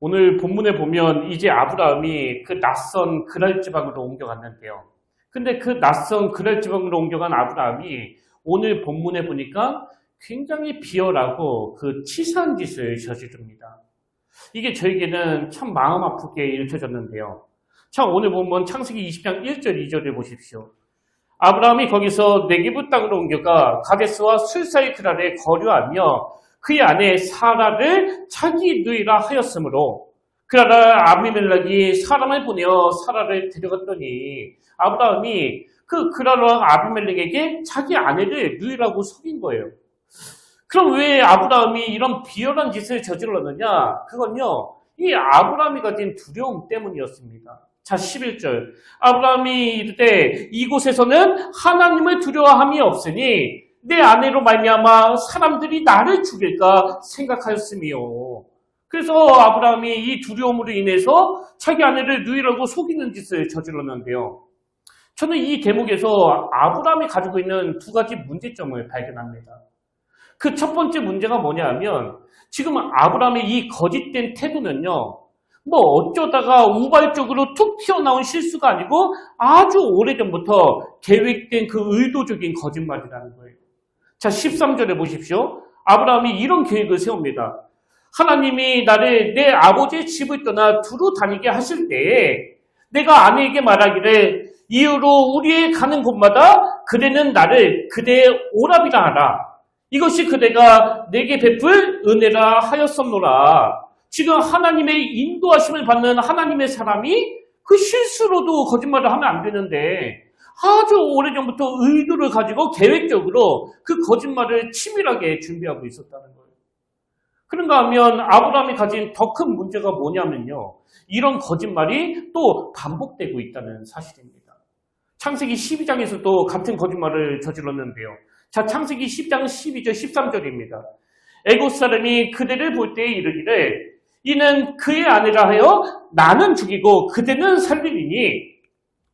오늘 본문에 보면 이제 아브라함이 그 낯선 그랄 지방으로 옮겨갔는데요. 근데 그 낯선 그랄 지방으로 옮겨간 아브라함이 오늘 본문에 보니까 굉장히 비열하고 그 치사한 짓을 저지릅니다. 이게 저에게는 참 마음 아프게 읽혀졌는데요. 자, 오늘 보면 창세기 20장 1절 2절을 보십시오. 아브라함이 거기서 네게부 땅으로 옮겨가 가데스와 술사의 그랄에 거류하며 그의 아내 사라를 자기 누이라 하였으므로 그러나 아비멜렉이 사람을 보내어 사라를 데려갔더니 아브라함이 그 그랄 왕 아비멜렉에게 자기 아내를 누이라고 속인 거예요. 그럼 왜 아브라함이 이런 비열한 짓을 저질렀느냐? 그건요, 이 아브라함이 가진 두려움 때문이었습니다. 자, 11절. 아브라함이 이르되 이곳에서는 하나님을 두려워함이 없으니 내 아내로 말미암아 사람들이 나를 죽일까 생각하였으며. 그래서 아브라함이 이 두려움으로 인해서 자기 아내를 누이라고 속이는 짓을 저질렀는데요. 저는 이 대목에서 아브라함이 가지고 있는 두 가지 문제점을 발견합니다. 그 첫 번째 문제가 뭐냐 하면 지금 아브라함의 이 거짓된 태도는요, 뭐 어쩌다가 우발적으로 툭 튀어나온 실수가 아니고 아주 오래전부터 계획된 그 의도적인 거짓말이라는 거예요. 자, 13절에 보십시오. 아브라함이 이런 계획을 세웁니다. 하나님이 나를 내 아버지의 집을 떠나 두루 다니게 하실 때에 내가 아내에게 말하기를 이후로 우리의 가는 곳마다 그대는 나를 그대의 오랍이라 하라. 이것이 그대가 내게 베풀 은혜라 하였었노라. 지금 하나님의 인도하심을 받는 하나님의 사람이 그 실수로도 거짓말을 하면 안 되는데 아주 오래전부터 의도를 가지고 계획적으로 그 거짓말을 치밀하게 준비하고 있었다는 거예요. 그런가 하면 아브라함이 가진 더 큰 문제가 뭐냐면요, 이런 거짓말이 또 반복되고 있다는 사실입니다. 창세기 12장에서도 같은 거짓말을 저질렀는데요. 자, 창세기 10장 12절 13절입니다. 애굽 사람이 그대를 볼 때에 이르기를 이는 그의 아내라 하여 나는 죽이고 그대는 살리리니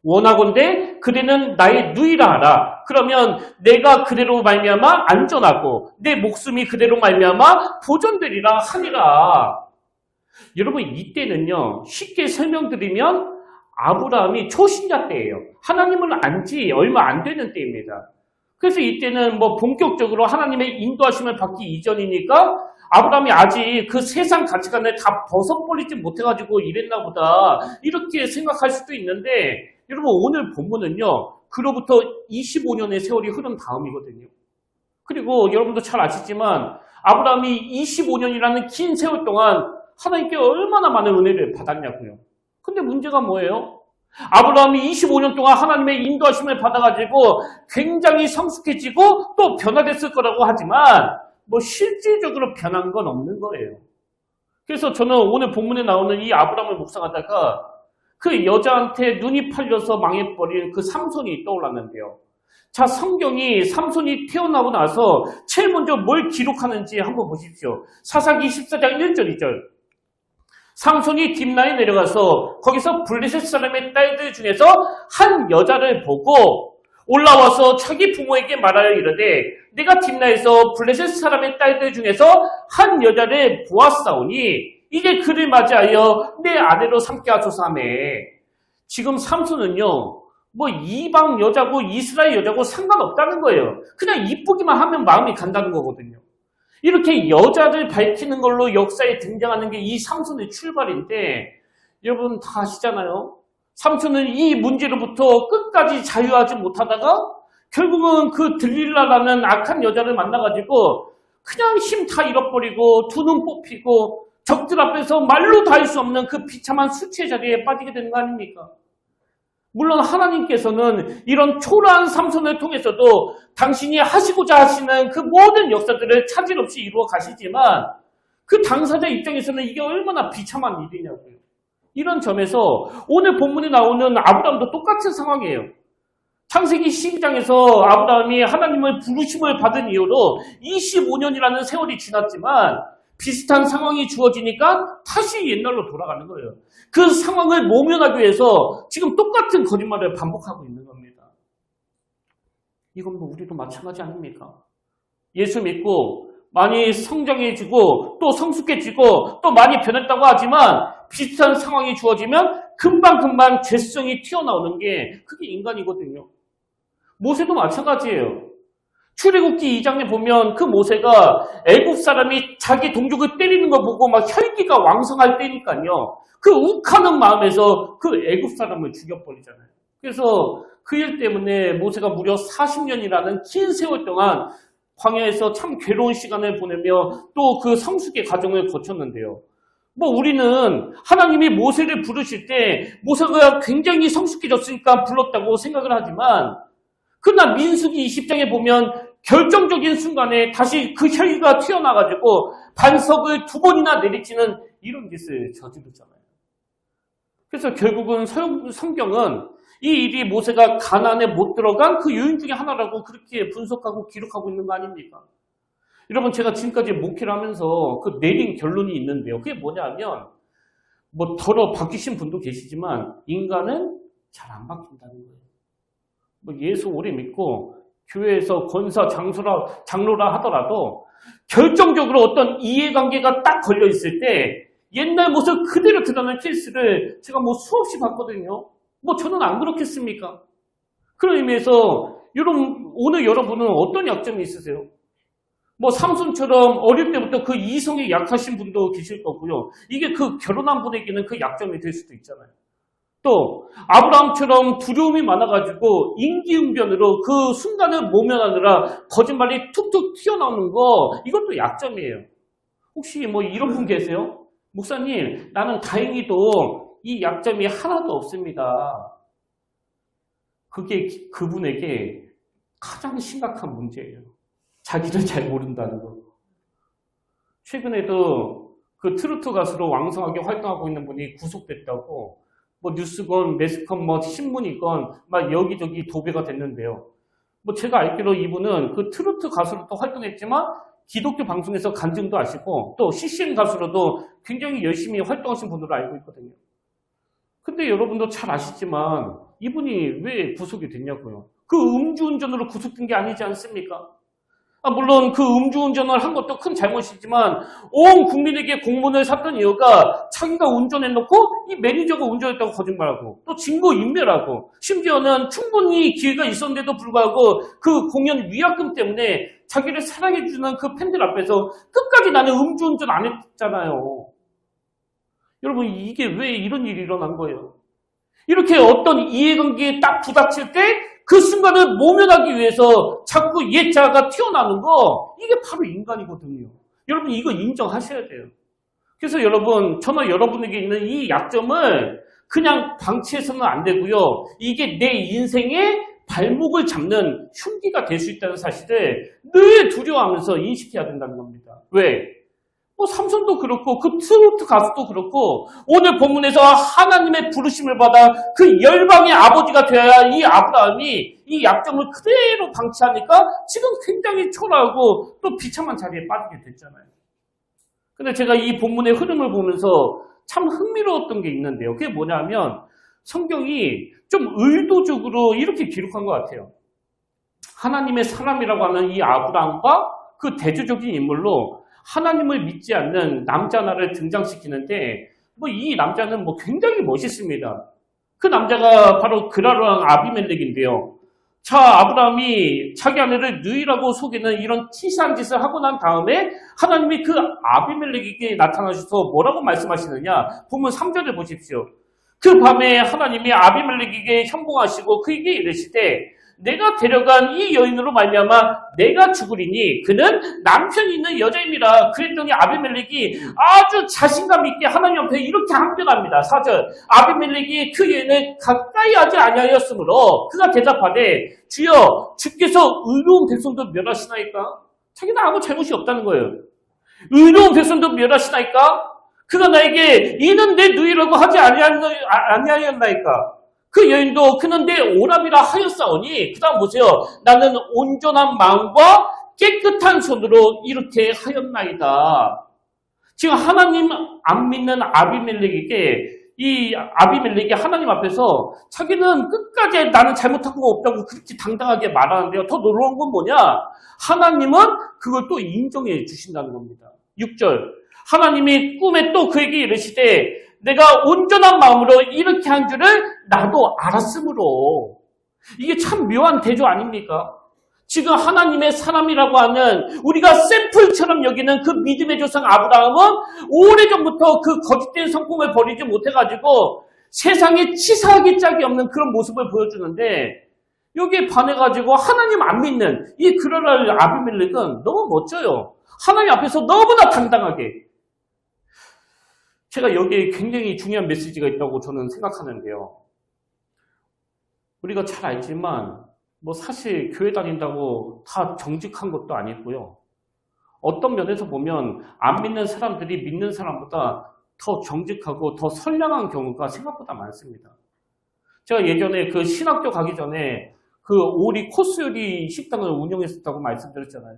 원하건대 그대는 나의 누이라 하라. 그러면 내가 그대로 말미암아 안전하고 내 목숨이 그대로 말미암아 보존되리라 하니라. 여러분, 이때는요, 쉽게 설명드리면 아브라함이 초신자 때예요. 하나님을 안 지 얼마 안 되는 때입니다. 그래서 이때는 뭐 본격적으로 하나님의 인도하심을 받기 이전이니까 아브라함이 아직 그 세상 가치관을 다 벗어버리지 못해가지고 이랬나 보다, 이렇게 생각할 수도 있는데, 여러분 오늘 본문은요, 그로부터 25년의 세월이 흐른 다음이거든요. 그리고 여러분도 잘 아시지만 아브라함이 25년이라는 긴 세월 동안 하나님께 얼마나 많은 은혜를 받았냐고요. 근데 문제가 뭐예요? 아브라함이 25년 동안 하나님의 인도하심을 받아가지고 굉장히 성숙해지고 또 변화됐을 거라고 하지만 뭐 실질적으로 변한 건 없는 거예요. 그래서 저는 오늘 본문에 나오는 이 아브라함을 묵상하다가 그 여자한테 눈이 팔려서 망해버린 그 삼손이 떠올랐는데요. 자, 성경이 삼손이 태어나고 나서 제일 먼저 뭘 기록하는지 한번 보십시오. 사사기 14장 1절 2절. 삼손이 딥나에 내려가서 거기서 블레셋 사람의 딸들 중에서 한 여자를 보고 올라와서 자기 부모에게 말하여 이르되 내가 딥나에서 블레셋 사람의 딸들 중에서 한 여자를 보았사오니 이제 그를 맞이하여 내 아내로 삼게 하소서하며. 지금 삼손은요, 뭐 이방 여자고 이스라엘 여자고 상관없다는 거예요. 그냥 이쁘기만 하면 마음이 간다는 거거든요. 이렇게 여자를 밝히는 걸로 역사에 등장하는 게 이 삼손의 출발인데, 여러분 다 아시잖아요. 삼손은 이 문제로부터 끝까지 자유하지 못하다가 결국은 그 들릴라라는 악한 여자를 만나가지고 그냥 힘 다 잃어버리고 두 눈 뽑히고 적들 앞에서 말로 다 할 수 없는 그 비참한 수치의 자리에 빠지게 되는 거 아닙니까? 물론 하나님께서는 이런 초라한 삼손을 통해서도 당신이 하시고자 하시는 그 모든 역사들을 차질 없이 이루어 가시지만 그 당사자 입장에서는 이게 얼마나 비참한 일이냐고요. 이런 점에서 오늘 본문에 나오는 아브라함도 똑같은 상황이에요. 창세기 12장에서 아브라함이 하나님의 부르심을 받은 이후로 25년이라는 세월이 지났지만 비슷한 상황이 주어지니까 다시 옛날로 돌아가는 거예요. 그 상황을 모면하기 위해서 지금 똑같은 거짓말을 반복하고 있는 겁니다. 이건 뭐 우리도 마찬가지 아닙니까? 예수 믿고 많이 성장해지고 또 성숙해지고 또 많이 변했다고 하지만 비슷한 상황이 주어지면 금방금방 죄성이 튀어나오는 게 그게 인간이거든요. 모세도 마찬가지예요. 출애굽기 2장에 보면 그 모세가 애굽 사람이 자기 동족을 때리는 거 보고 막 혈기가 왕성할 때니까요. 그 욱하는 마음에서 그 애굽 사람을 죽여버리잖아요. 그래서 그 일 때문에 모세가 무려 40년이라는 긴 세월 동안 광야에서 참 괴로운 시간을 보내며 또 그 성숙의 과정을 거쳤는데요. 뭐 우리는 하나님이 모세를 부르실 때 모세가 굉장히 성숙해졌으니까 불렀다고 생각을 하지만 그러나 민수기 20장에 보면 결정적인 순간에 다시 그 혈기가 튀어나와가지고 반석을 2번이나 내리치는 이런 짓을 저지르잖아요. 그래서 결국은 성경은 이 일이 모세가 가나안에 못 들어간 그 요인 중에 하나라고 그렇게 분석하고 기록하고 있는 거 아닙니까? 여러분 제가 지금까지 목회를 하면서 그 내린 결론이 있는데요. 그게 뭐냐면 뭐 더러 바뀌신 분도 계시지만 인간은 잘 안 바뀐다는 거예요. 뭐 예수 오래 믿고 교회에서 권사 장로라 하더라도 결정적으로 어떤 이해관계가 딱 걸려 있을 때 옛날 모습 그대로 드러나는 케이스를 제가 뭐 수없이 봤거든요. 뭐 저는 안 그렇겠습니까? 그런 의미에서 오늘 여러분은 어떤 약점이 있으세요? 뭐 삼손처럼 어릴 때부터 그 이성이 약하신 분도 계실 거고요. 이게 그 결혼한 분에게는 그 약점이 될 수도 있잖아요. 또 아브라함처럼 두려움이 많아가지고 임기응변으로 그 순간을 모면하느라 거짓말이 툭툭 튀어나오는 거 이것도 약점이에요. 혹시 뭐 이런 분 계세요? 목사님 나는 다행히도 이 약점이 하나도 없습니다. 그게 그분에게 가장 심각한 문제예요. 자기를 잘 모른다는 거. 최근에도 그 트로트 가수로 왕성하게 활동하고 있는 분이 구속됐다고 뭐 뉴스건 매스컴 뭐 신문이건 막 여기저기 도배가 됐는데요. 뭐 제가 알기로 이분은 그 트로트 가수로 또 활동했지만 기독교 방송에서 간증도 하시고 또 CCM 가수로도 굉장히 열심히 활동하신 분으로 알고 있거든요. 근데 여러분도 잘 아시지만 이분이 왜 구속이 됐냐고요. 그 음주운전으로 구속된 게 아니지 않습니까? 물론 그 음주운전을 한 것도 큰 잘못이지만 온 국민에게 공문을 샀던 이유가 자기가 운전해놓고 이 매니저가 운전했다고 거짓말하고 또 증거인멸하고 심지어는 충분히 기회가 있었는데도 불구하고 그 공연 위약금 때문에 자기를 사랑해주는 그 팬들 앞에서 끝까지 나는 음주운전 안 했잖아요. 여러분 이게 왜 이런 일이 일어난 거예요? 이렇게 어떤 이해관계에 딱 부닥칠 때 그 순간을 모면하기 위해서 자꾸 옛자가 튀어나오는 거 이게 바로 인간이거든요. 여러분 이거 인정하셔야 돼요. 그래서 여러분 저는 여러분에게 있는 이 약점을 그냥 방치해서는 안 되고요. 이게 내 인생의 발목을 잡는 흉기가 될 수 있다는 사실을 늘 두려워하면서 인식해야 된다는 겁니다. 왜? 뭐 삼손도 그렇고 그 트로트 가수도 그렇고 오늘 본문에서 하나님의 부르심을 받아 그 열방의 아버지가 되어야 이 아브라함이 이 약점을 그대로 방치하니까 지금 굉장히 초라하고 또 비참한 자리에 빠지게 됐잖아요. 근데 제가 이 본문의 흐름을 보면서 참 흥미로웠던 게 있는데요. 그게 뭐냐면 성경이 좀 의도적으로 이렇게 기록한 것 같아요. 하나님의 사람이라고 하는 이 아브라함과 그 대조적인 인물로 하나님을 믿지 않는 남자 하나를 등장시키는데 뭐 이 남자는 뭐 굉장히 멋있습니다. 그 남자가 바로 그라르왕 아비멜렉인데요. 자, 아브라함이 자기 아내를 누이라고 속이는 이런 치사한 짓을 하고 난 다음에 하나님이 그 아비멜렉에게 나타나셔서 뭐라고 말씀하시느냐? 본문 3절을 보십시오. 그 밤에 하나님이 아비멜렉에게 현봉하시고 그에게 이르시되 내가 데려간 이 여인으로 말미암아 내가 죽으리니 그는 남편이 있는 여자입니다. 그랬더니 아비멜렉이 아주 자신감 있게 하나님 앞에 이렇게 항변합니다. 4절 아비멜렉이 그 여인을 가까이 하지 아니하였으므로 그가 대답하되 주여 주께서 의로운 백성도 멸하시나이까? 자기는 아무 잘못이 없다는 거예요. 의로운 백성도 멸하시나이까? 그가 나에게 이는 내 누이라고 하지 아니하였나이까? 그 여인도 그는 내 오람이라 하였사오니 그 다음 보세요. 나는 온전한 마음과 깨끗한 손으로 이렇게 하였나이다. 지금 하나님 안 믿는 아비멜렉에게 이 아비멜렉이 하나님 앞에서 자기는 끝까지 나는 잘못한 거 없다고 그렇게 당당하게 말하는데요. 더 놀라운 건 뭐냐? 하나님은 그걸 또 인정해 주신다는 겁니다. 6절. 하나님이 꿈에 또 그에게 이르시되 내가 온전한 마음으로 이렇게 한 줄을 나도 알았으므로. 이게 참 묘한 대조 아닙니까? 지금 하나님의 사람이라고 하는 우리가 샘플처럼 여기는 그 믿음의 조상 아브라함은 오래전부터 그 거짓된 성품을 버리지 못해가지고 세상에 치사하기 짝이 없는 그런 모습을 보여주는데 여기에 반해가지고 하나님 안 믿는 이 그러랄 아비멜렉은 너무 멋져요. 하나님 앞에서 너무나 당당하게. 제가 여기에 굉장히 중요한 메시지가 있다고 저는 생각하는데요. 우리가 잘 알지만 뭐 사실 교회 다닌다고 다 정직한 것도 아니고요. 어떤 면에서 보면 안 믿는 사람들이 믿는 사람보다 더 정직하고 더 선량한 경우가 생각보다 많습니다. 제가 예전에 그 신학교 가기 전에 그 오리 코스 요리 식당을 운영했었다고 말씀드렸잖아요.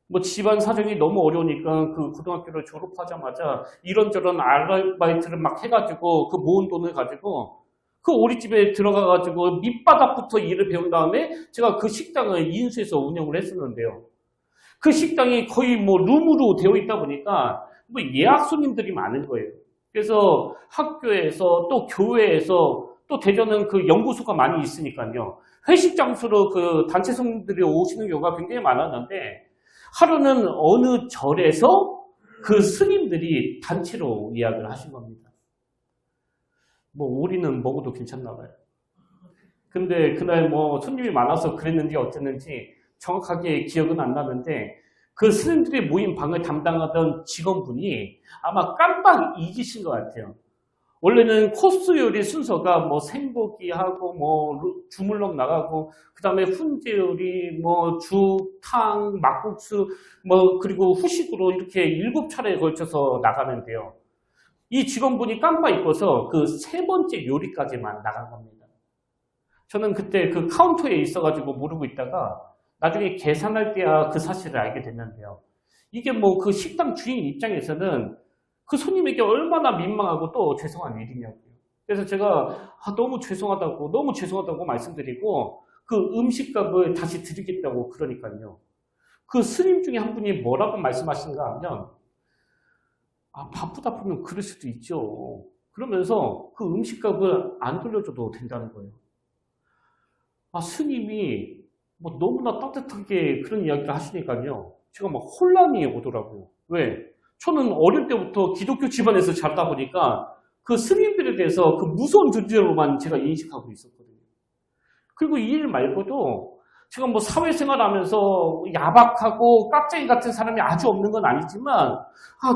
뭐 집안 사정이 너무 어려우니까 그 고등학교를 졸업하자마자 이런저런 아르바이트를 막 해가지고 그 모은 돈을 가지고 그 오리집에 들어가가지고 밑바닥부터 일을 배운 다음에 제가 그 식당을 인수해서 운영을 했었는데요. 그 식당이 거의 뭐 룸으로 되어 있다 보니까 뭐 예약 손님들이 많은 거예요. 그래서 학교에서 또 교회에서 또 대전은 그 연구소가 많이 있으니까요. 회식 장소로 그 단체 손님들이 오시는 경우가 굉장히 많았는데 하루는 어느 절에서 그 스님들이 단체로 예약을 하신 겁니다. 뭐 오리는 먹어도 괜찮나 봐요. 근데 그날 뭐 손님이 많아서 그랬는지 어쨌는지 정확하게 기억은 안 나는데 그 스님들의 모임 방을 담당하던 직원분이 아마 깜빡 잊으신 것 같아요. 원래는 코스 요리 순서가 뭐 생고기하고 뭐 주물럭 나가고 그 다음에 훈제 요리, 뭐 죽, 탕, 막국수 뭐 그리고 후식으로 이렇게 7차례에 걸쳐서 나가는데요. 이 직원분이 깜빡 잊고서 그 3번째 요리까지만 나간 겁니다. 저는 그때 그 카운터에 있어가지고 모르고 있다가 나중에 계산할 때야 그 사실을 알게 됐는데요. 이게 뭐 그 식당 주인 입장에서는 그 손님에게 얼마나 민망하고 또 죄송한 일이냐고요. 그래서 제가 너무 죄송하다고 말씀드리고 그 음식값을 다시 드리겠다고 그러니까요. 그 스님 중에 한 분이 뭐라고 말씀하시는가 하면 바쁘다 보면 그럴 수도 있죠. 그러면서 그 음식값을 안 돌려줘도 된다는 거예요. 스님이 뭐 너무나 따뜻하게 그런 이야기를 하시니까요. 제가 막 혼란이 오더라고요. 왜? 저는 어릴 때부터 기독교 집안에서 자라다 보니까 그 스님들에 대해서 그 무서운 존재로만 제가 인식하고 있었거든요. 그리고 이 일 말고도 제가 뭐 사회생활 하면서 야박하고 깍쟁이 같은 사람이 아주 없는 건 아니지만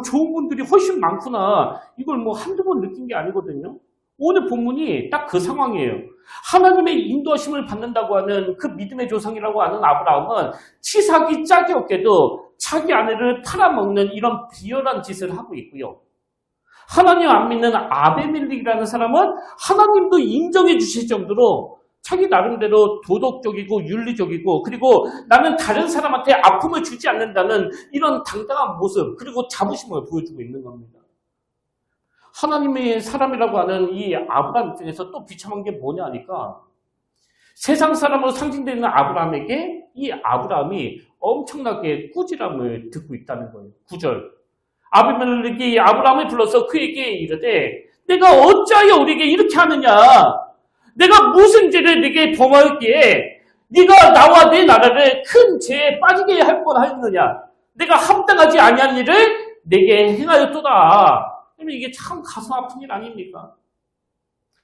좋은 분들이 훨씬 많구나. 이걸 뭐 한두 번 느낀 게 아니거든요. 오늘 본문이 딱 그 상황이에요. 하나님의 인도하심을 받는다고 하는 그 믿음의 조상이라고 하는 아브라함은 치사기 짝이 없게도 자기 아내를 팔아먹는 이런 비열한 짓을 하고 있고요. 하나님 안 믿는 아비멜렉이라는 사람은 하나님도 인정해 주실 정도로 자기 나름대로 도덕적이고 윤리적이고 그리고 나는 다른 사람한테 아픔을 주지 않는다는 이런 당당한 모습 그리고 자부심을 보여주고 있는 겁니다. 하나님의 사람이라고 하는 이 아브라함 입장에서 또 비참한 게 뭐냐 하니까 세상 사람으로 상징되는 아브라함에게 이 아브라함이 엄청나게 꾸지람을 듣고 있다는 거예요. 9절. 아비멜렉이 아브라함을 불러서 그에게 이르되 내가 어찌하여 우리에게 이렇게 하느냐? 내가 무슨 죄를 네게 범하였기에 네가 나와 내 나라를 큰 죄에 빠지게 할 뻔하였느냐? 내가 합당하지 아니한 일을 네게 행하였도다. 그러면 이게 참 가슴 아픈 일 아닙니까?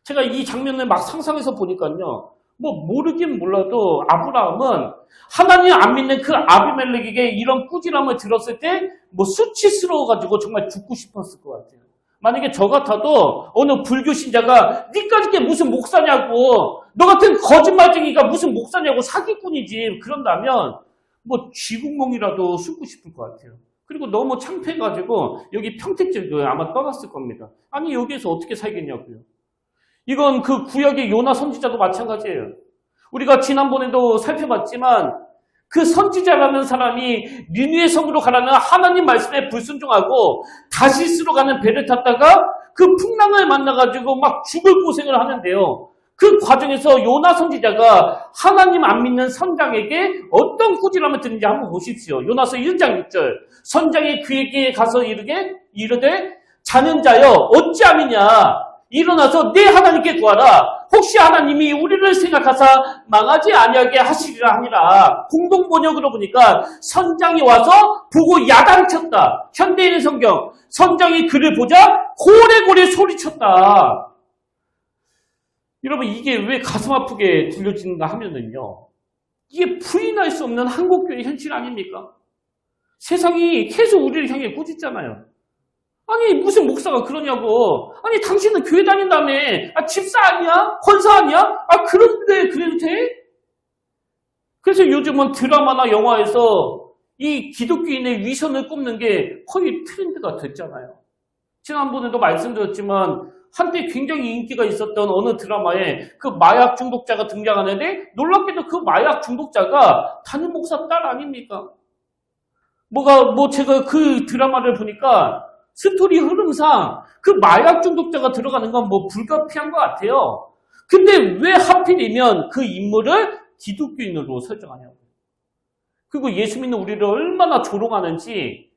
제가 이 장면을 막 상상해서 보니까요. 뭐 모르긴 몰라도 아브라함은 하나님 안 믿는 그 아비멜렉에게 이런 꾸지람을 들었을 때 뭐 수치스러워가지고 정말 죽고 싶었을 것 같아요. 만약에 저 같아도 어느 불교 신자가 니까지 게 무슨 목사냐고 너 같은 거짓말쟁이가 무슨 목사냐고 사기꾼이지 그런다면 뭐 쥐구멍이라도 숨고 싶을 것 같아요. 그리고 너무 창피해가지고 여기 평택지도 아마 떠났을 겁니다. 아니 여기에서 어떻게 살겠냐고요. 이건 그 구약의 요나 선지자도 마찬가지예요. 우리가 지난번에도 살펴봤지만 그 선지자라는 사람이 니느웨 성으로 가라는 하나님 말씀에 불순종하고 다시스로 가는 배를 탔다가 그 풍랑을 만나가지고 막 죽을 고생을 하는데요. 그 과정에서 요나 선지자가 하나님 안 믿는 선장에게 어떤 꾸지람을 듣는지 한번 보십시오. 요나서 1장 6절. 선장이 그에게 가서 이르되 자는 자여 어찌함이냐 일어나서 내 하나님께 구하라. 혹시 하나님이 우리를 생각하사 망하지 아니하게 하시리라 하니라. 공동 번역으로 보니까 선장이 와서 보고 야단쳤다. 현대인의 성경. 선장이 그를 보자 고래고래 소리쳤다. 여러분 이게 왜 가슴 아프게 들려지는가 하면은요. 이게 부인할 수 없는 한국교회의 현실 아닙니까? 세상이 계속 우리를 향해 꾸짖잖아요. 아니 무슨 목사가 그러냐고. 아니 당신은 교회 다닌다며. 집사 아니야? 권사 아니야? 그런데 그래도 돼? 그래서 요즘은 드라마나 영화에서 이 기독교인의 위선을 꼽는 게 거의 트렌드가 됐잖아요. 지난번에도 말씀드렸지만 한때 굉장히 인기가 있었던 어느 드라마에 그 마약 중독자가 등장하는데 놀랍게도 그 마약 중독자가 담임 목사 딸 아닙니까? 제가 그 드라마를 보니까 스토리 흐름상 그 마약 중독자가 들어가는 건 불가피한 것 같아요. 근데 왜 하필이면 그 인물을 기독교인으로 설정하냐고. 그리고 예수 믿는 우리를 얼마나 조롱하는지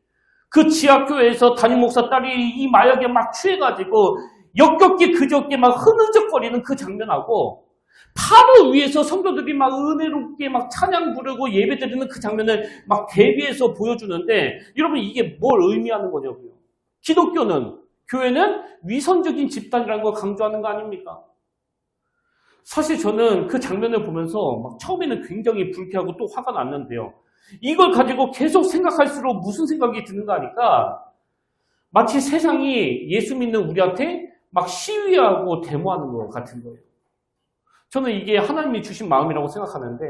그 지하교회에서 담임 목사 딸이 이 마약에 막 취해가지고 역겹게 그저께 막 흐느적거리는 그 장면하고 바로 위에서 성도들이 막 은혜롭게 막 찬양 부르고 예배 드리는 그 장면을 막 대비해서 보여주는데 여러분 이게 뭘 의미하는 거냐고요. 기독교는, 교회는 위선적인 집단이라는 걸 강조하는 거 아닙니까? 사실 저는 그 장면을 보면서 막 처음에는 굉장히 불쾌하고 또 화가 났는데요. 이걸 가지고 계속 생각할수록 무슨 생각이 드는가 하니까 마치 세상이 예수 믿는 우리한테 막 시위하고 데모하는 것 같은 거예요. 저는 이게 하나님이 주신 마음이라고 생각하는데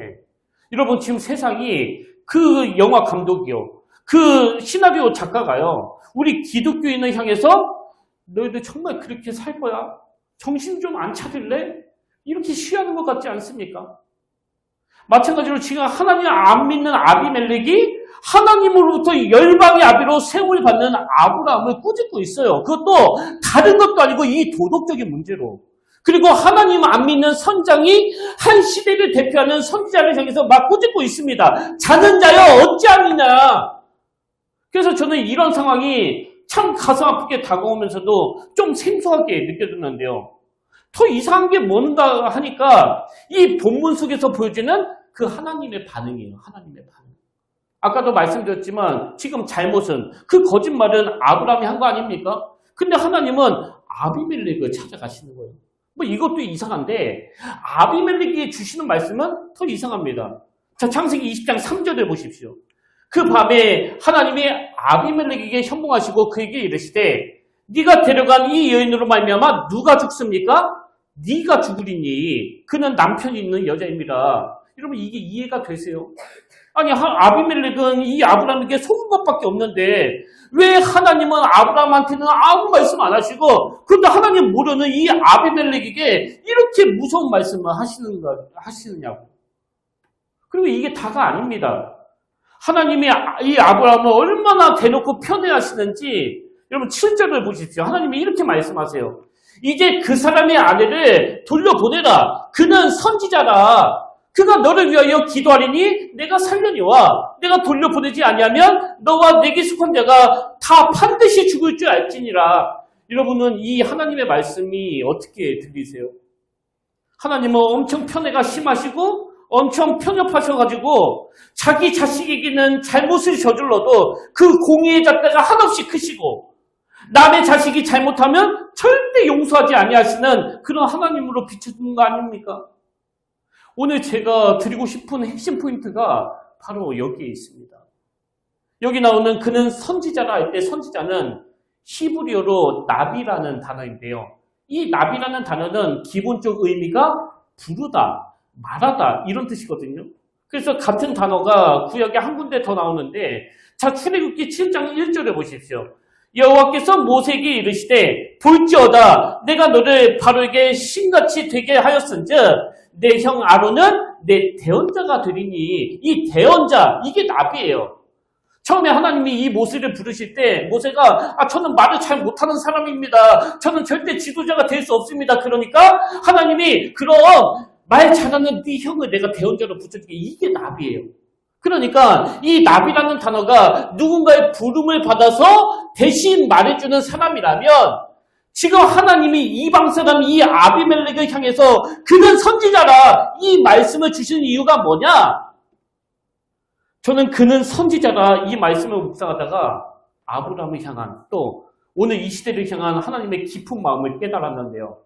여러분 지금 세상이 그 영화 감독이요. 그 시나리오 작가가요. 우리 기독교인을 향해서 너희들 정말 그렇게 살 거야? 정신 좀 안 차릴래? 이렇게 시위하는 것 같지 않습니까? 마찬가지로 지금 하나님 안 믿는 아비멜렉이 하나님으로부터 열방의 아비로 세움을 받는 아브라함을 꾸짖고 있어요. 그것도 다른 것도 아니고 이 도덕적인 문제로. 그리고 하나님 안 믿는 선장이 한 시대를 대표하는 선지자를 향해서 막 꾸짖고 있습니다. 자는 자여 어찌함이냐. 그래서 저는 이런 상황이 참 가슴 아프게 다가오면서도 좀 생소하게 느껴졌는데요. 더 이상한 게 뭔가 하니까 이 본문 속에서 보여지는 그 하나님의 반응이에요. 하나님의 반응. 아까도 말씀드렸지만 지금 잘못은 그 거짓말은 아브라함이 한 거 아닙니까? 근데 하나님은 아비멜렉을 찾아가시는 거예요. 이것도 이상한데 아비멜렉이 주시는 말씀은 더 이상합니다. 자, 창세기 20장 3절을 보십시오. 그 밤에 하나님이 아비멜렉에게 현몽하시고 그에게 이르시되 네가 데려간 이 여인으로 말미암아 누가 죽습니까? 네가 죽으리니 그는 남편이 있는 여자입니다. 여러분 이게 이해가 되세요? 아니 아비멜렉은 이 아브라함에게 속은 것밖에 없는데 왜 하나님은 아브라함한테는 아무 말씀 안 하시고 그런데 하나님 모르는 이 아비멜렉에게 이렇게 무서운 말씀을 하시느냐고. 그리고 이게 다가 아닙니다. 하나님이 이 아브라함을 얼마나 대놓고 편애하시는지 여러분 7절을 보십시오. 하나님이 이렇게 말씀하세요. 이제 그 사람의 아내를 돌려보내라. 그는 선지자라. 그가 너를 위하여 기도하리니 내가 살려니와 내가 돌려보내지 아니하면 너와 내게 속한 자가 다 반드시 죽을 줄 알지니라. 여러분은 이 하나님의 말씀이 어떻게 들리세요? 하나님은 엄청 편애가 심하시고 엄청 편협하셔가지고 자기 자식에게는 잘못을 저질러도 그 공의의 잣대가 한없이 크시고 남의 자식이 잘못하면 절대 용서하지 아니하시는 그런 하나님으로 비춰주는 거 아닙니까? 오늘 제가 드리고 싶은 핵심 포인트가 바로 여기에 있습니다. 여기 나오는 그는 선지자라 할 때 선지자는 히브리어로 나비라는 단어인데요. 이 나비라는 단어는 기본적 의미가 부르다, 말하다 이런 뜻이거든요. 그래서 같은 단어가 구약에 한 군데 더 나오는데 자 출애굽기 7장 1절에 보십시오. 여호와께서 모세에게 이르시되 볼지어다 내가 너를 바로에게 신같이 되게 하였은즉 내 형 아론은 내 대언자가 되리니 이 대언자 이게 나비예요. 처음에 하나님이 이 모세를 부르실 때 모세가 저는 말을 잘 못하는 사람입니다. 저는 절대 지도자가 될 수 없습니다. 그러니까 하나님이 그럼 말 잘하는 네 형을 내가 대언자로 붙여줄게. 이게 나비예요. 그러니까 이 나비라는 단어가 누군가의 부름을 받아서 대신 말해주는 사람이라면 지금 하나님이 이방 사람 이 아비멜렉을 향해서 그는 선지자라 이 말씀을 주시는 이유가 뭐냐? 저는 그는 선지자라 이 말씀을 묵상하다가 아브라함을 향한 또 오늘 이 시대를 향한 하나님의 깊은 마음을 깨달았는데요.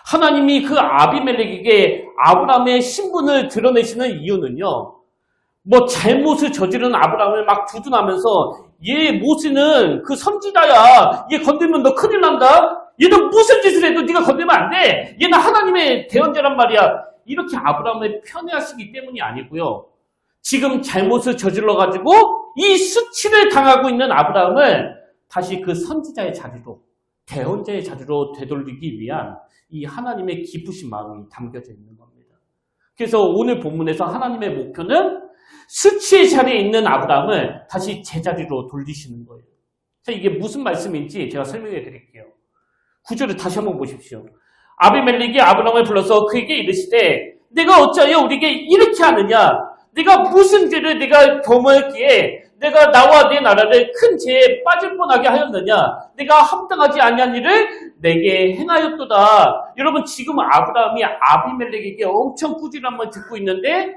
하나님이 그 아비멜렉에게 아브라함의 신분을 드러내시는 이유는요. 뭐 잘못을 저지른 아브라함을 막 두둔하면서 얘 모세는 그 선지자야. 얘 건들면 너 큰일 난다. 얘는 무슨 짓을 해도 네가 건들면 안 돼. 얘는 하나님의 대언자란 말이야. 이렇게 아브라함을 편애하시기 때문이 아니고요. 지금 잘못을 저질러가지고 이 수치를 당하고 있는 아브라함을 다시 그 선지자의 자리로, 대언자의 자리로 되돌리기 위한 이 하나님의 기쁘신 마음이 담겨져 있는 겁니다. 그래서 오늘 본문에서 하나님의 목표는 수치의 자리에 있는 아브라함을 다시 제자리로 돌리시는 거예요. 자, 이게 무슨 말씀인지 제가 설명해 드릴게요. 구절을 다시 한번 보십시오. 아비멜렉이 아브라함을 불러서 그에게 이르시되 내가 어찌하여 우리에게 이렇게 하느냐? 네가 무슨 죄를 네가 범하였기에 내가 나와 네 나라를 큰 죄에 빠질 뻔하게 하였느냐? 네가 합당하지 아니한 일을 내게 행하였도다. 여러분 지금 아브라함이 아비멜렉에게 엄청 꾸지람을 말 듣고 있는데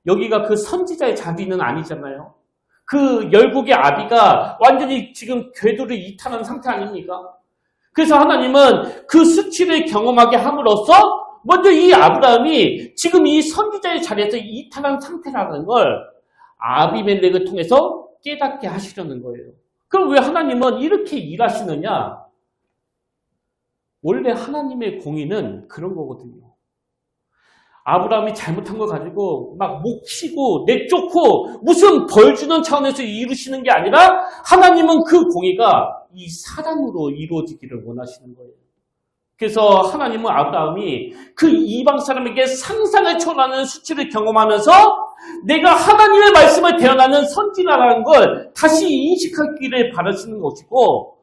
여기가 그 선지자의 자리는 아니잖아요. 그 열국의 아비가 완전히 지금 궤도를 이탈한 상태 아닙니까? 그래서 하나님은 그 수치를 경험하게 함으로써 먼저 이 아브라함이 지금 이 선지자의 자리에서 이탈한 상태라는 걸 아비멜렉을 통해서 깨닫게 하시려는 거예요. 그럼 왜 하나님은 이렇게 일하시느냐? 원래 하나님의 공의는 그런 거거든요. 아브라함이 잘못한 걸 가지고 막 목 치고 내쫓고 무슨 벌 주는 차원에서 이루시는 게 아니라 하나님은 그 공의가 이 사랑으로 이루어지기를 원하시는 거예요. 그래서 하나님은 아브라함이 그 이방 사람에게 상상을 초월하는 수치를 경험하면서 내가 하나님의 말씀을 대언하는 선지자라는 걸 다시 인식하기를 바라시는 것이고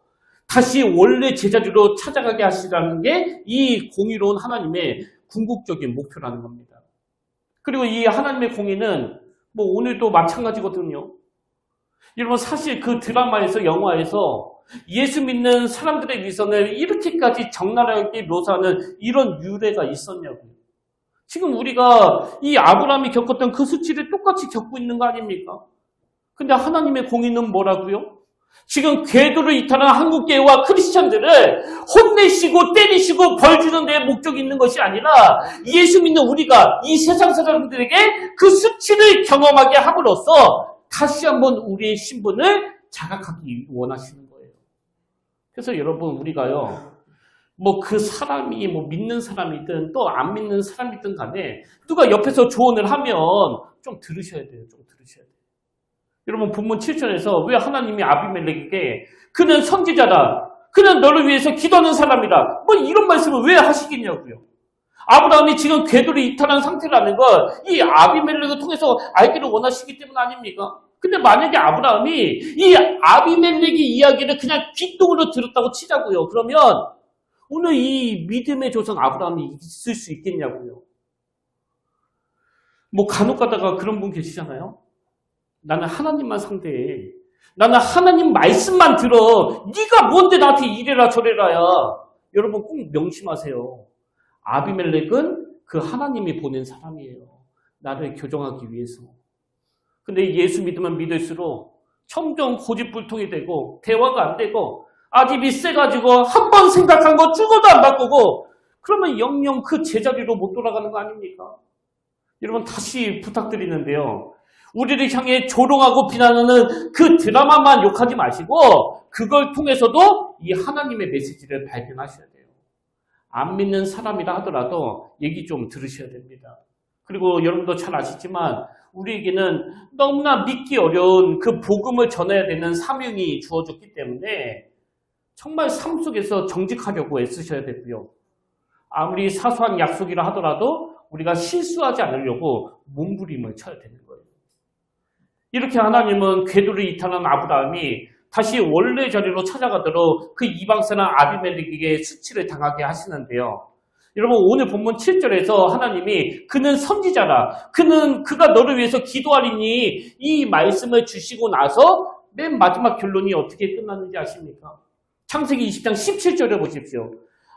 다시 원래 제자리로 찾아가게 하시라는 게 이 공의로운 하나님의 궁극적인 목표라는 겁니다. 그리고 이 하나님의 공의는 뭐 오늘도 마찬가지거든요. 여러분 사실 그 드라마에서 영화에서 예수 믿는 사람들의 위선을 이렇게까지 적나라하게 묘사하는 이런 유래가 있었냐고요. 지금 우리가 이 아브라함이 겪었던 그 수치를 똑같이 겪고 있는 거 아닙니까? 근데 하나님의 공의는 뭐라고요? 지금 궤도를 이탈한 한국교회와 크리스찬들을 혼내시고 때리시고 벌 주는 데에 목적이 있는 것이 아니라 예수 믿는 우리가 이 세상 사람들에게 그 수치를 경험하게 함으로써 다시 한번 우리의 신분을 자각하기 원하시는 거예요. 그래서 여러분 우리가요 뭐 그 사람이 뭐 믿는 사람이든 또 안 믿는 사람이든 간에 누가 옆에서 조언을 하면 좀 들으셔야 돼요. 좀 들으셔야 돼요. 여러분 본문 7절에서 왜 하나님이 아비멜렉에게 그는 선지자다. 그는 너를 위해서 기도하는 사람이다. 뭐 이런 말씀을 왜 하시겠냐고요. 아브라함이 지금 궤도를 이탈한 상태라는 걸 이 아비멜렉을 통해서 알기를 원하시기 때문 아닙니까? 근데 만약에 아브라함이 이 아비멜렉의 이야기를 그냥 귓등으로 들었다고 치자고요. 그러면 오늘 이 믿음의 조상 아브라함이 있을 수 있겠냐고요. 뭐 간혹 가다가 그런 분 계시잖아요. 나는 하나님만 상대해. 나는 하나님 말씀만 들어. 네가 뭔데 나한테 이래라 저래라야. 여러분 꼭 명심하세요. 아비멜렉은 그 하나님이 보낸 사람이에요. 나를 교정하기 위해서. 근데 예수 믿으면 믿을수록 점점 고집불통이 되고 대화가 안 되고 아집이 세가지고 한 번 생각한 거 죽어도 안 바꾸고 그러면 영영 그 제자리로 못 돌아가는 거 아닙니까? 여러분 다시 부탁드리는데요. 우리를 향해 조롱하고 비난하는 그 드라마만 욕하지 마시고 그걸 통해서도 이 하나님의 메시지를 발견하셔야 돼요. 안 믿는 사람이라 하더라도 얘기 좀 들으셔야 됩니다. 그리고 여러분도 잘 아시지만 우리에게는 너무나 믿기 어려운 그 복음을 전해야 되는 사명이 주어졌기 때문에 정말 삶 속에서 정직하려고 애쓰셔야 되고요. 아무리 사소한 약속이라 하더라도 우리가 실수하지 않으려고 몸부림을 쳐야 되는 거예요. 이렇게 하나님은 궤도를 이탈한 아브라함이 다시 원래 자리로 찾아가도록 그 이방 사람 아비멜렉에게 수치를 당하게 하시는데요. 여러분 오늘 본문 7절에서 하나님이 그는 선지자라 그가 너를 위해서 기도하리니 이 말씀을 주시고 나서 맨 마지막 결론이 어떻게 끝났는지 아십니까? 창세기 20장 17절에 보십시오.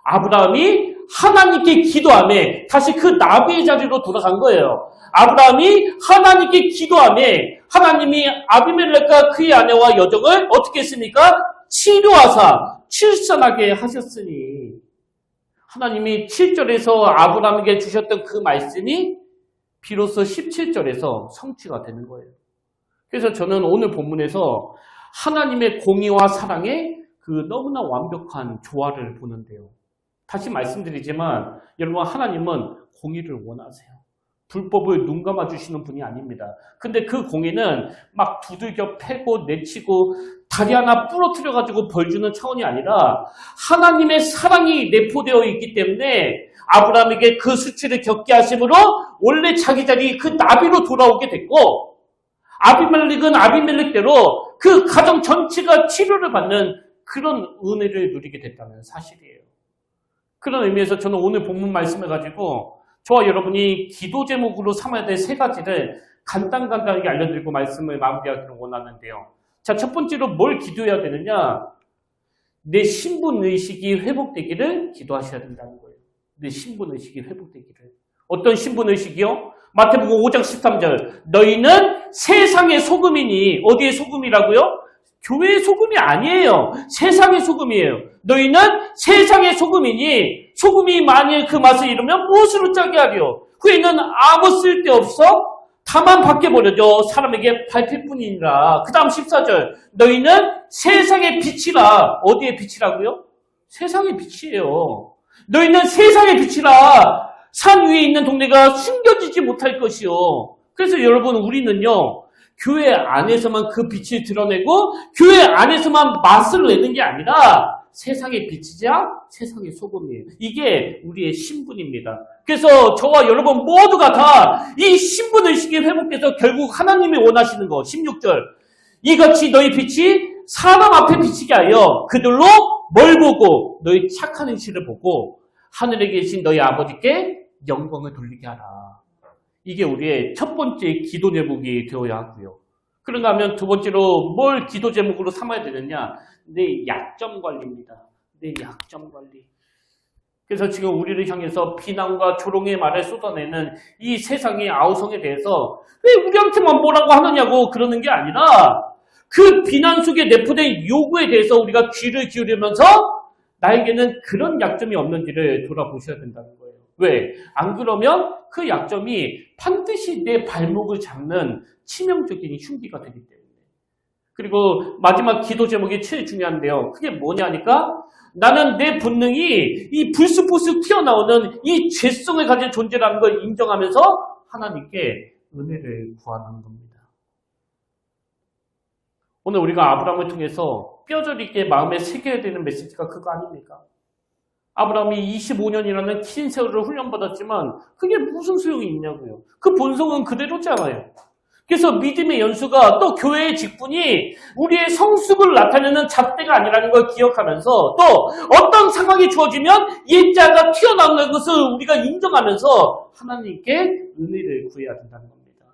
아브라함이 하나님께 기도하며 다시 그 나비의 자리로 돌아간 거예요. 아브라함이 하나님께 기도하며 하나님이 아비멜렉과 그의 아내와 여종을 어떻게 했습니까? 치료하사 출산하게 하셨으니 하나님이 7절에서 아브라함에게 주셨던 그 말씀이 비로소 17절에서 성취가 되는 거예요. 그래서 저는 오늘 본문에서 하나님의 공의와 사랑의 그 너무나 완벽한 조화를 보는데요. 다시 말씀드리지만 여러분 하나님은 공의를 원하세요. 불법을 눈 감아주시는 분이 아닙니다. 근데 그 공의는 막 두들겨 패고 내치고 다리 하나 부러뜨려가지고 벌 주는 차원이 아니라 하나님의 사랑이 내포되어 있기 때문에 아브라함에게 그 수치를 겪게 하심으로 원래 자기 자리 그 나비로 돌아오게 됐고 아비멜렉은 아비멜렉대로 그 가정 전체가 치료를 받는 그런 은혜를 누리게 됐다는 사실이에요. 그런 의미에서 저는 오늘 본문 말씀을 가지고 저와 여러분이 기도 제목으로 삼아야 될 세 가지를 간단하게 알려드리고 말씀을 마무리하기를 원하는데요. 자, 첫 번째로 뭘 기도해야 되느냐? 내 신분의식이 회복되기를 기도하셔야 된다는 거예요. 내 신분의식이 회복되기를. 어떤 신분의식이요? 마태복음 5장 13절. 너희는 세상의 소금이니 어디의 소금이라고요? 교회의 소금이 아니에요. 세상의 소금이에요. 너희는 세상의 소금이니 소금이 만일 그 맛을 잃으면 무엇으로 짜게 하려? 그에는 아무 쓸데없어 다만 밖에 버려져 사람에게 밟힐 뿐이니라. 그 다음 14절. 너희는 세상의 빛이라. 어디의 빛이라고요? 세상의 빛이에요. 너희는 세상의 빛이라. 산 위에 있는 동네가 숨겨지지 못할 것이요. 그래서 여러분 우리는요. 교회 안에서만 그 빛을 드러내고 교회 안에서만 맛을 내는 게 아니라 세상의 빛이자 세상의 소금이에요. 이게 우리의 신분입니다. 그래서 저와 여러분 모두가 다 이 신분의식이 회복돼서 결국 하나님이 원하시는 거 16절 이같이 너희 빛이 사람 앞에 비치게 하여 그들로 뭘 보고 너희 착한 행실을 보고 하늘에 계신 너희 아버지께 영광을 돌리게 하라. 이게 우리의 첫 번째 기도 제목이 되어야 하고요. 그런가 하면 두 번째로 뭘 기도 제목으로 삼아야 되느냐? 내 약점 관리입니다. 내 약점 관리. 그래서 지금 우리를 향해서 비난과 조롱의 말을 쏟아내는 이 세상의 아우성에 대해서 왜 우리한테만 뭐라고 하느냐고 그러는 게 아니라 그 비난 속에 내포된 요구에 대해서 우리가 귀를 기울이면서 나에게는 그런 약점이 없는지를 돌아보셔야 된다는 거예요. 왜? 안 그러면 그 약점이 반드시 내 발목을 잡는 치명적인 흉기가 되기 때문에. 그리고 마지막 기도 제목이 제일 중요한데요. 그게 뭐냐니까 나는 내 본능이 이 불쑥불쑥 튀어나오는 이 죄성을 가진 존재라는 걸 인정하면서 하나님께 은혜를 구하는 겁니다. 오늘 우리가 아브라함을 통해서 뼈저리게 마음에 새겨야 되는 메시지가 그거 아닙니까? 아브라함이 25년이라는 긴 세월을 훈련받았지만 그게 무슨 소용이 있냐고요. 그 본성은 그대로잖아요. 그래서 믿음의 연수가 또 교회의 직분이 우리의 성숙을 나타내는 잣대가 아니라는 걸 기억하면서 또 어떤 상황이 주어지면 옛자가 튀어나오는 것을 우리가 인정하면서 하나님께 은혜를 구해야 된다는 겁니다.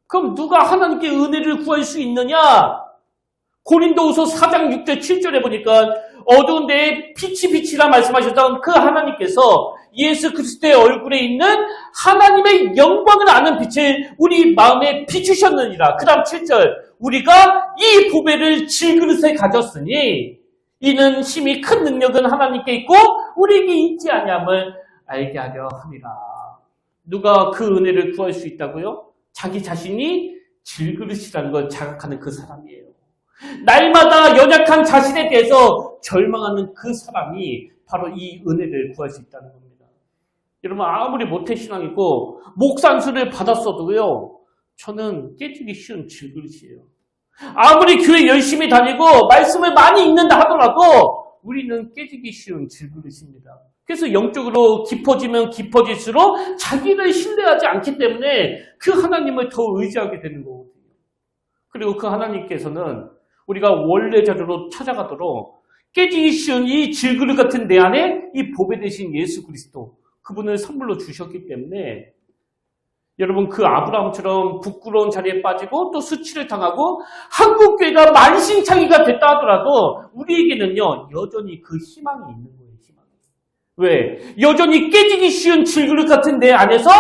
그럼 누가 하나님께 은혜를 구할 수 있느냐? 고린도후서 4장 6절 7절에 보니까 어두운 데에 빛이라 말씀하셨던 그 하나님께서 예수 그리스도의 얼굴에 있는 하나님의 영광을 아는 빛을 우리 마음에 비추셨느니라. 그 다음 7절 우리가 이 보배를 질그릇에 가졌으니 이는 힘이 큰 능력은 하나님께 있고 우리에게 있지 아니함을 알게 하려 함이라. 누가 그 은혜를 구할 수 있다고요? 자기 자신이 질그릇이라는 걸 자각하는 그 사람이에요. 날마다 연약한 자신에 대해서 절망하는 그 사람이 바로 이 은혜를 구할 수 있다는 겁니다. 여러분 아무리 모태신앙이고 목산수를 받았어도요. 저는 깨지기 쉬운 질그릇이에요. 아무리 교회 열심히 다니고 말씀을 많이 읽는다 하더라도 우리는 깨지기 쉬운 질그릇입니다. 그래서 영적으로 깊어지면 깊어질수록 자기를 신뢰하지 않기 때문에 그 하나님을 더 의지하게 되는 거거든요. 그리고 그 하나님께서는 우리가 원래 자리로 찾아가도록 깨지기 쉬운 이 질그릇 같은 내 안에 이 보배 되신 예수 그리스도 그분을 선물로 주셨기 때문에 여러분 그 아브라함처럼 부끄러운 자리에 빠지고 또 수치를 당하고 한국교회가 만신창이가 됐다 하더라도 우리에게는요 여전히 그 희망이 있는 거예요. 희망이. 왜? 여전히 깨지기 쉬운 질그릇 같은 내 안에서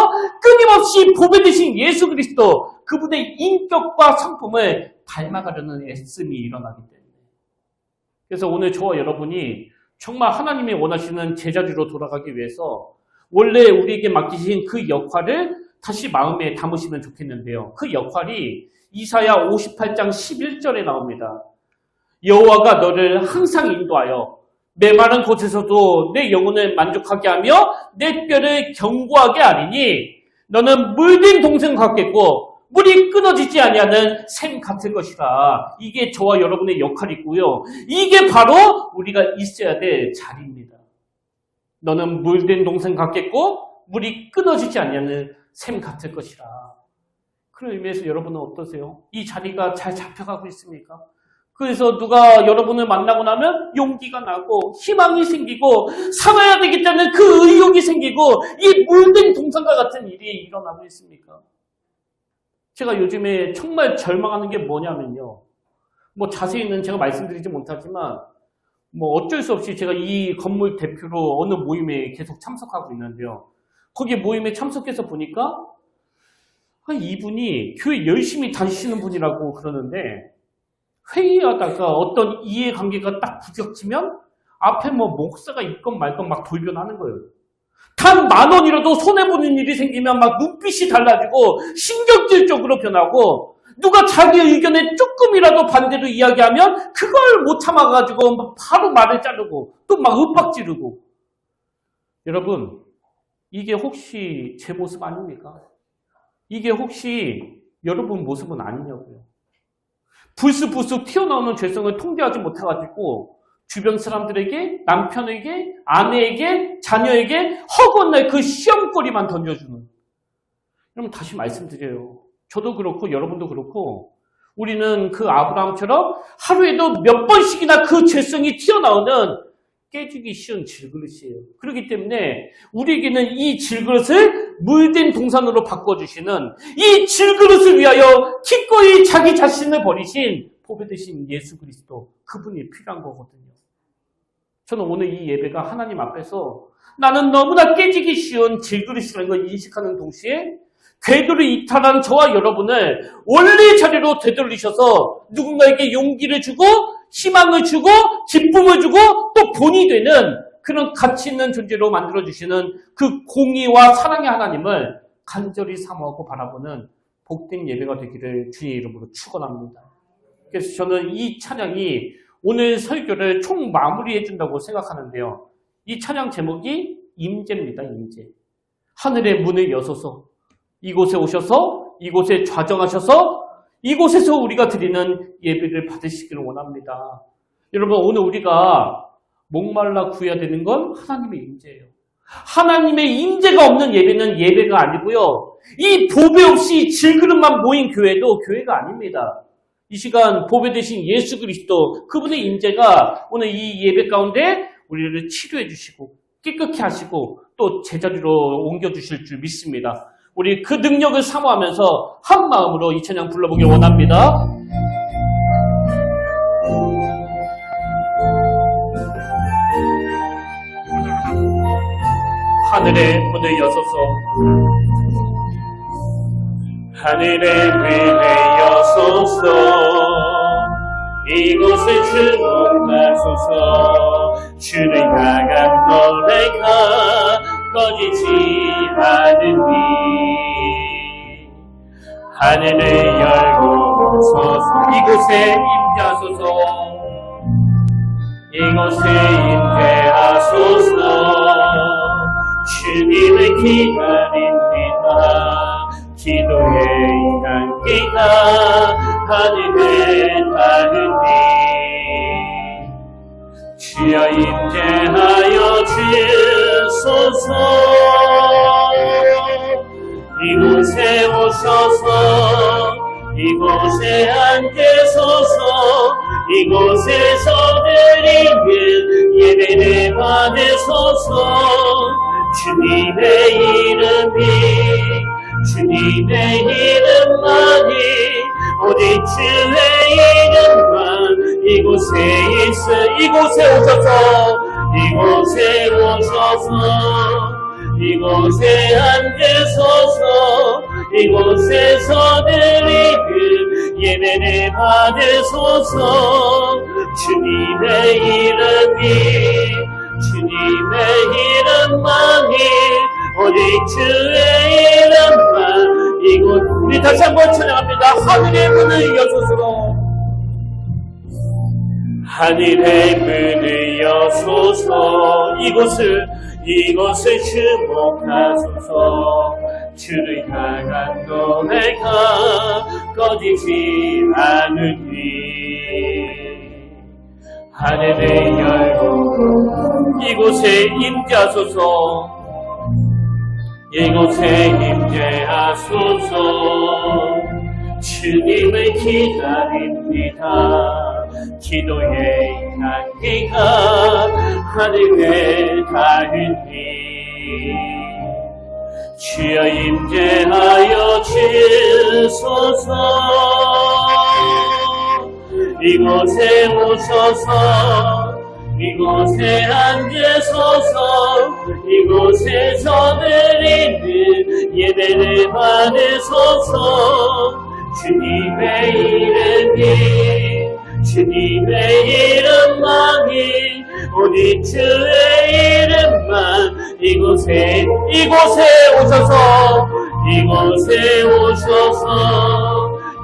끊임없이 보배 되신 예수 그리스도 그분의 인격과 성품을 닮아가려는 애씀이 일어나기 때문에 그래서 오늘 저와 여러분이 정말 하나님이 원하시는 제자리로 돌아가기 위해서 원래 우리에게 맡기신 그 역할을 다시 마음에 담으시면 좋겠는데요. 그 역할이 이사야 58장 11절에 나옵니다. 여호와가 너를 항상 인도하여 메마른 곳에서도 내 영혼을 만족하게 하며 내 뼈를 견고하게 하리니 너는 물든 동생 같겠고 물이 끊어지지 아니하는 샘 같을 것이라. 이게 저와 여러분의 역할이고요. 이게 바로 우리가 있어야 될 자리입니다. 너는 물든 동생 같겠고 물이 끊어지지 아니하는 샘 같을 것이라. 그런 의미에서 여러분은 어떠세요? 이 자리가 잘 잡혀가고 있습니까? 그래서 누가 여러분을 만나고 나면 용기가 나고 희망이 생기고 살아야 되겠다는 그 의욕이 생기고 이 물든 동산과 같은 일이 일어나고 있습니까? 제가 요즘에 정말 절망하는 게 뭐냐면요. 뭐 자세히는 제가 말씀드리지 못하지만 뭐 어쩔 수 없이 제가 이 건물 대표로 어느 모임에 계속 참석하고 있는데요. 거기 모임에 참석해서 보니까 이분이 교회 열심히 다니시는 분이라고 그러는데 회의하다가 어떤 이해관계가 딱 부딪히면 앞에 뭐 목사가 있건 말건 막 돌변하는 거예요. 단 10,000원이라도 손해보는 일이 생기면 막 눈빛이 달라지고 신경질적으로 변하고 누가 자기 의견에 조금이라도 반대로 이야기하면 그걸 못 참아가지고 막 바로 말을 자르고 또 막 윽박 지르고. 여러분 이게 혹시 제 모습 아닙니까? 이게 혹시 여러분 모습은 아니냐고요. 불쑥불쑥 튀어나오는 죄성을 통제하지 못해가지고 주변 사람들에게, 남편에게, 아내에게, 자녀에게 허구한 그 시험거리만 던져주는. 여러분 다시 말씀드려요. 저도 그렇고 여러분도 그렇고 우리는 그 아브라함처럼 하루에도 몇 번씩이나 그 죄성이 튀어나오는 깨지기 쉬운 질그릇이에요. 그렇기 때문에 우리에게는 이 질그릇을 물된 동산으로 바꿔주시는 이 질그릇을 위하여 기꺼이 자기 자신을 버리신 보배 되신 예수 그리스도 그분이 필요한 거거든요. 저는 오늘 이 예배가 하나님 앞에서 나는 너무나 깨지기 쉬운 질그릇이라는 걸 인식하는 동시에 궤도를 이탈한 저와 여러분을 원래의 자리로 되돌리셔서 누군가에게 용기를 주고 희망을 주고 기쁨을 주고 또 본이 되는 그런 가치 있는 존재로 만들어주시는 그 공의와 사랑의 하나님을 간절히 사모하고 바라보는 복된 예배가 되기를 주의 이름으로 축원합니다. 그래서 저는 이 찬양이 오늘 설교를 총 마무리해 준다고 생각하는데요. 이 찬양 제목이 임재입니다. 임재. 하늘의 문을 여소서 이곳에 오셔서 이곳에 좌정하셔서 이곳에서 우리가 드리는 예배를 받으시기를 원합니다. 여러분 오늘 우리가 목말라 구해야 되는 건 하나님의 임재예요. 하나님의 임재가 없는 예배는 예배가 아니고요. 이 보배 없이 질그릇만 모인 교회도 교회가 아닙니다. 이 시간 보배 되신 예수 그리스도 그분의 임재가 오늘 이 예배 가운데 우리를 치료해 주시고 깨끗게 하시고 또 제자리로 옮겨주실 줄 믿습니다. 우리 그 능력을 사모하면서 한 마음으로 이 찬양 불러보길 원합니다. 하늘의 문을 여소서 하늘의 문을 여소서 이곳에 주목하소서 주를 향한 노래가 꺼지지 않으니 하늘을 열고 서서 이곳에 임재하소서 이곳에 임재하소서 주님을 기다립니다. 기도의 향기가 하늘을 닿으니 주여 임재하여 주소서 이곳에 오셔서 이곳에 앉으소서. 이곳에서 드리는 예배를 받으소서. 주님의 이름만이 오직 주의 이름만 이곳에 있어. 이곳에 오셔서 이곳에 앉으소서. 이곳에서 드리는 예배를 받으소서. 주님의 이름만이 오직 주의 이름만 이곳. 우리 다시 한번 찬양합니다. 하늘의 문을 여소서. 하늘의 문을 여소서. 이곳을 주목하소서. 주를 향한 노래가 꺼지지 않으니 하늘을 열고 이곳에 임재하소서. 이곳에 임재하소서. 주님을 기다립니다. 기도의 향기가 하늘에 닿으니 주여 임재하여 주소서. 이곳에 오셔서 이곳에 앉으소서. 이곳에서 드리는 예배를 받으소서. 주님의 이름만이 오직 주의 이름만 이곳에 오셔서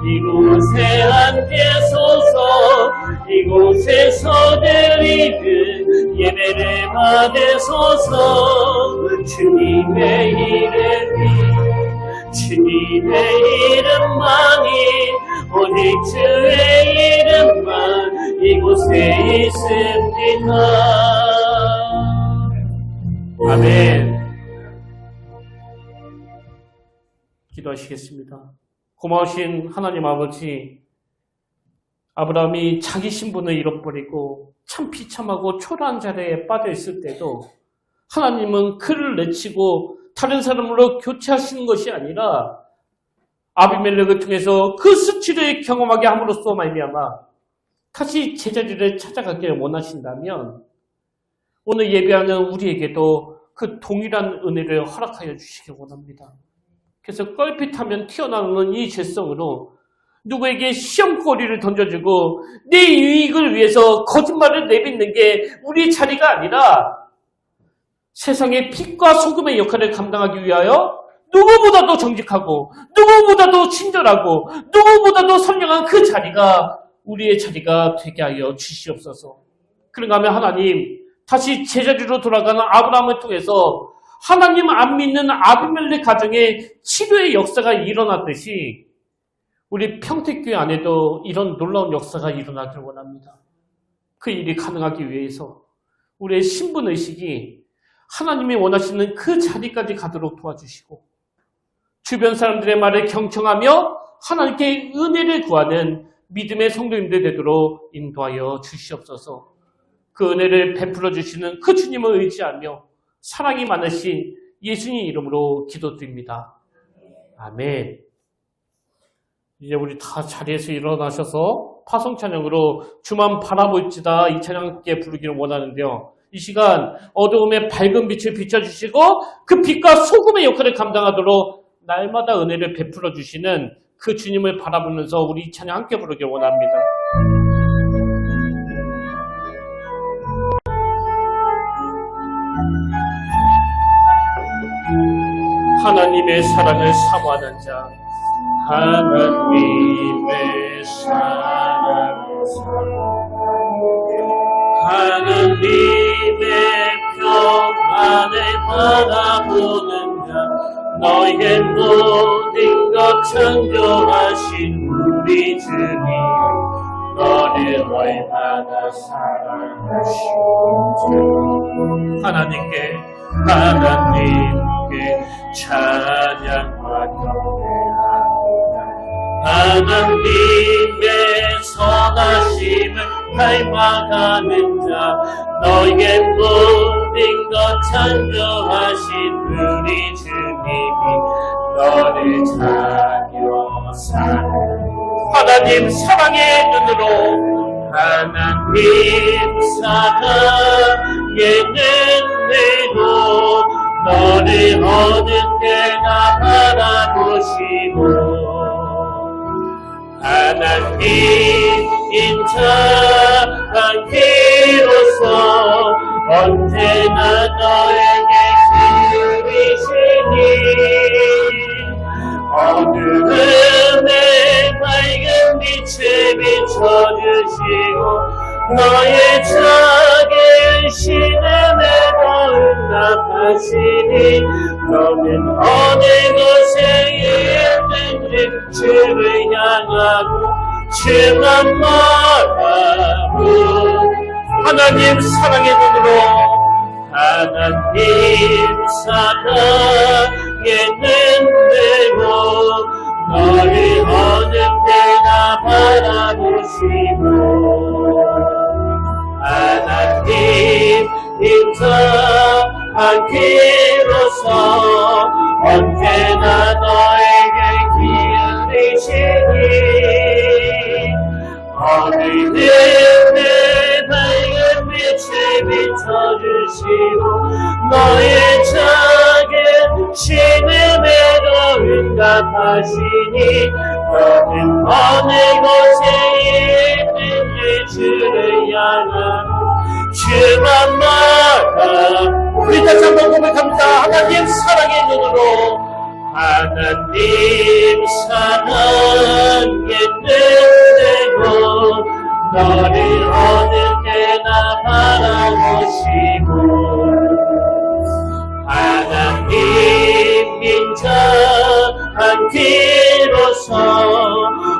이곳에 앉으소서. 이곳에서 드리는 예배를 받으소서. 주님의 이름만이 오직 주의 이름만 이곳에 있습니다. 아멘. 기도하시겠습니다. 고마우신 하나님 아버지, 아브라함이 자기 신분을 잃어버리고 참 비참하고 초라한 자리에 빠져 있을 때도 하나님은 그를 내치고 다른 사람으로 교체하시는 것이 아니라 아비멜렉을 통해서 그 수치를 경험하게 함으로써 말미암아 다시 제자리를 찾아가기를 원하신다면 오늘 예배하는 우리에게도 그 동일한 은혜를 허락하여 주시기 원합니다. 그래서 껄핏하면 튀어나오는 이 죄성으로 누구에게 시험거리를 던져주고 내 유익을 위해서 거짓말을 내뱉는 게 우리의 자리가 아니라 세상의 빛과 소금의 역할을 감당하기 위하여 누구보다도 정직하고 누구보다도 친절하고 누구보다도 선량한 그 자리가 우리의 자리가 되게 하여 주시옵소서. 그런가 하면 하나님, 다시 제자리로 돌아가는 아브라함을 통해서 하나님 안 믿는 아비멜렉 가정에 치료의 역사가 일어났듯이 우리 평택교회 안에도 이런 놀라운 역사가 일어나길 원합니다. 그 일이 가능하기 위해서 우리의 신분의식이 하나님이 원하시는 그 자리까지 가도록 도와주시고 주변 사람들의 말을 경청하며 하나님께 은혜를 구하는 믿음의 성도님들 되도록 인도하여 주시옵소서. 그 은혜를 베풀어 주시는 그 주님을 의지하며 사랑이 많으신 예수님 이름으로 기도드립니다. 아멘. 이제 우리 다 자리에서 일어나셔서 파송 찬양으로 주만 바라볼지다 이 찬양 함께 부르기를 원하는데요. 이 시간 어두움에 밝은 빛을 비춰주시고 그 빛과 소금의 역할을 감당하도록 날마다 은혜를 베풀어 주시는 그 주님을 바라보면서 우리 이 찬양 함께 부르기를 원합니다. 하나님의 사랑을 사모하는 자, 하나님의 사랑을 하나님의 평안을 바라보는 자, 너의 모든 것 창조하신 우리 주님, 너를 얼마나 사랑하시는지 하나님께 찬양과 경배합니다. 하나님의 선하심을 닮아가는 자 너에게 모든 것 창조하신 우리 주님이 너를 자녀 삼는 하나님 사랑의 눈으로 하나님 사랑의 눈으로 너를 어느 때나 바라보시고 하나님 인자하기로서 언제나 너에게 기울이시니 어두움에 밝은 빛에 비춰주시고 너의 작은 신음에도 응답하시니 너는 어느 곳에 있는지 주를 향하고 주만 바라보 하나님 사랑의 눈으로 하나님 사랑의 눈으로 너를 어느 때나 바라보시고 하나님 인자하기로서 언제나 너에게 기울이시니 어디든지 밝은 빛에 비춰주시고 너의 작은 신음에도 응답하시니 너는 어느 곳에 있는지 주를 향하고 주만 바라 우리 다시 한번 고백합니다. 하나님 사랑의 눈으로 하나님 사랑의 눈으로 너를 어느 때나 바라보시고 하나님 인자하기로서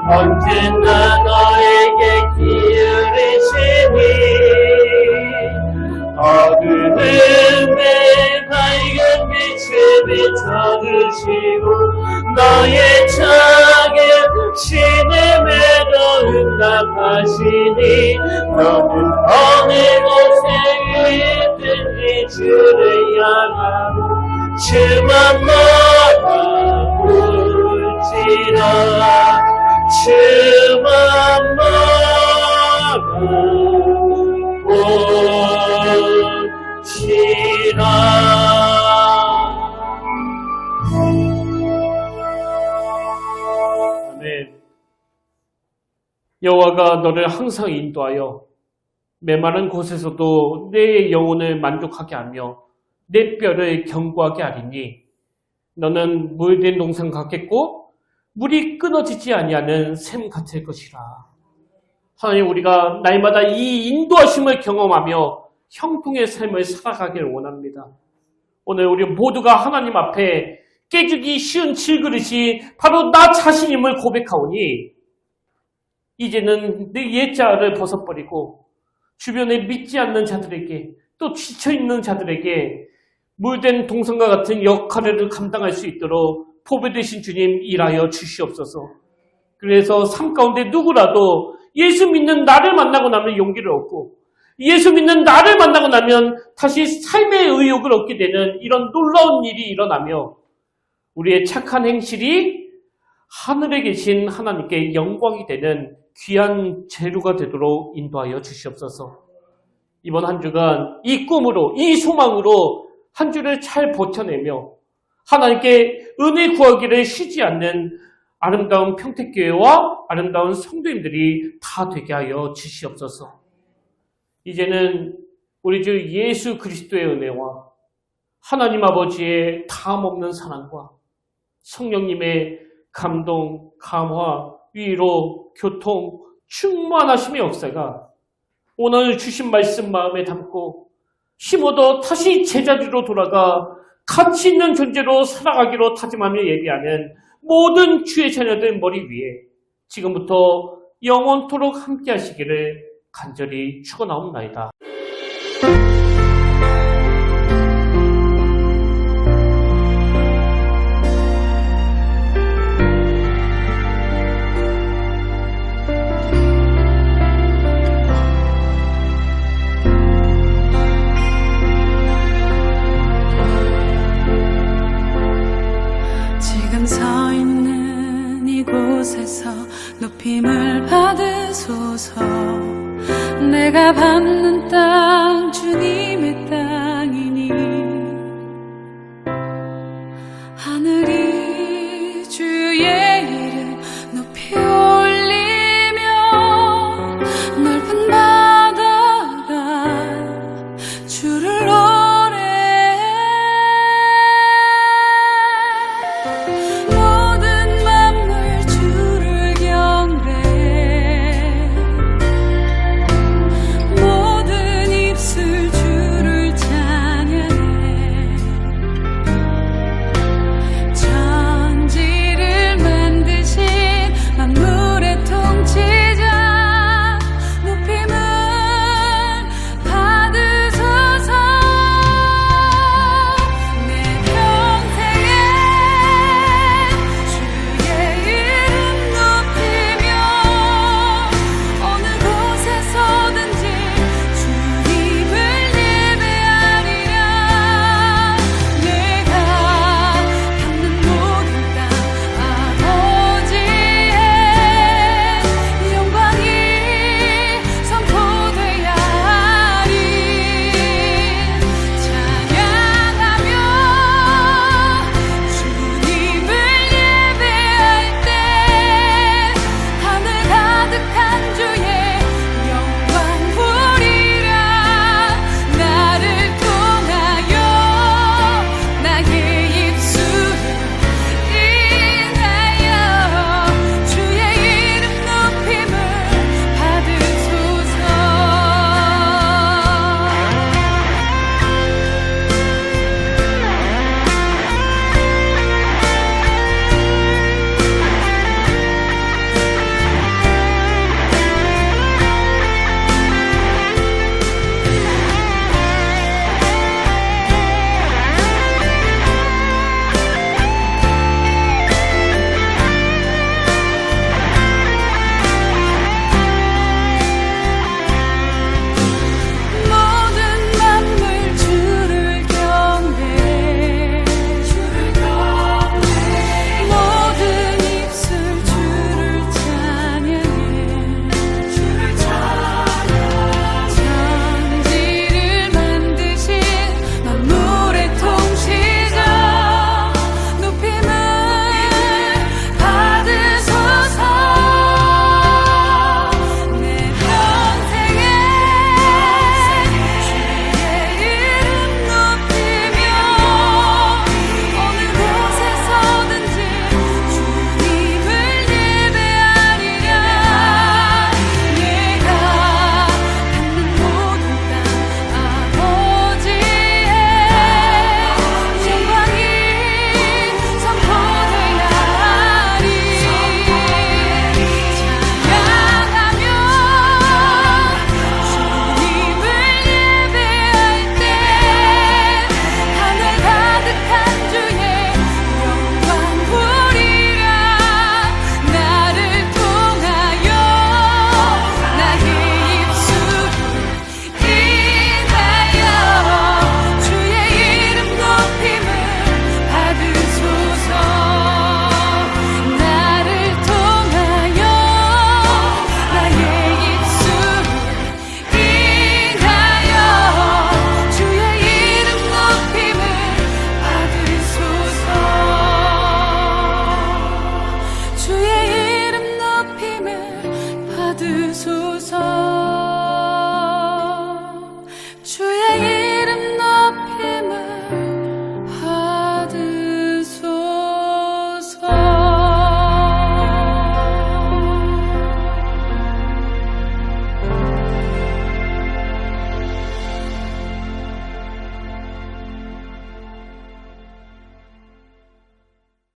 언제나 너에게 기울이시니 어두움에 밝은 빛을 비춰주시고 너의 작은 신음에도 응답하시니 너는 어느 곳에 있든지 주를 향하고 주만 바라볼지라 주만 바라볼지라 아멘. 여호와가 너를 항상 인도하여 메마른 곳에서도 내 영혼을 만족하게 하며 내 뼈를 견고하게 하리니 너는 물된 동산 같겠고 물이 끊어지지 아니하는 샘 같을 것이라. 하나님 우리가 날마다 이 인도하심을 경험하며 형통의 삶을 살아가기를 원합니다. 오늘 우리 모두가 하나님 앞에 깨주기 쉬운 질그릇이 바로 나 자신임을 고백하오니 이제는 내 옛자를 벗어버리고 주변에 믿지 않는 자들에게 또 지쳐있는 자들에게 물된 동산과 같은 역할을 감당할 수 있도록 보배되신 주님 일하여 주시옵소서. 그래서 삶 가운데 누구라도 예수 믿는 나를 만나고 나면 용기를 얻고 예수 믿는 나를 만나고 나면 다시 삶의 의욕을 얻게 되는 이런 놀라운 일이 일어나며 우리의 착한 행실이 하늘에 계신 하나님께 영광이 되는 귀한 재료가 되도록 인도하여 주시옵소서. 이번 한 주간 이 꿈으로 이 소망으로 한 주를 잘 버텨내며 하나님께 은혜 구하기를 쉬지 않는 아름다운 평택교회와 아름다운 성도님들이 다 되게 하여 주시옵소서. 이제는 우리 주 예수 그리스도의 은혜와 하나님 아버지의 다함없는 사랑과 성령님의 감동, 감화, 위로, 교통, 충만하심의 역사가 오늘 주신 말씀 마음에 담고 힘어도 다시 제자리로 돌아가 가치 있는 존재로 살아가기로 다짐하며 예비하는 모든 주의 자녀들 머리 위에 지금부터 영원토록 함께 하시기를 간절히 축원하옵나이다. 힘을 받으소서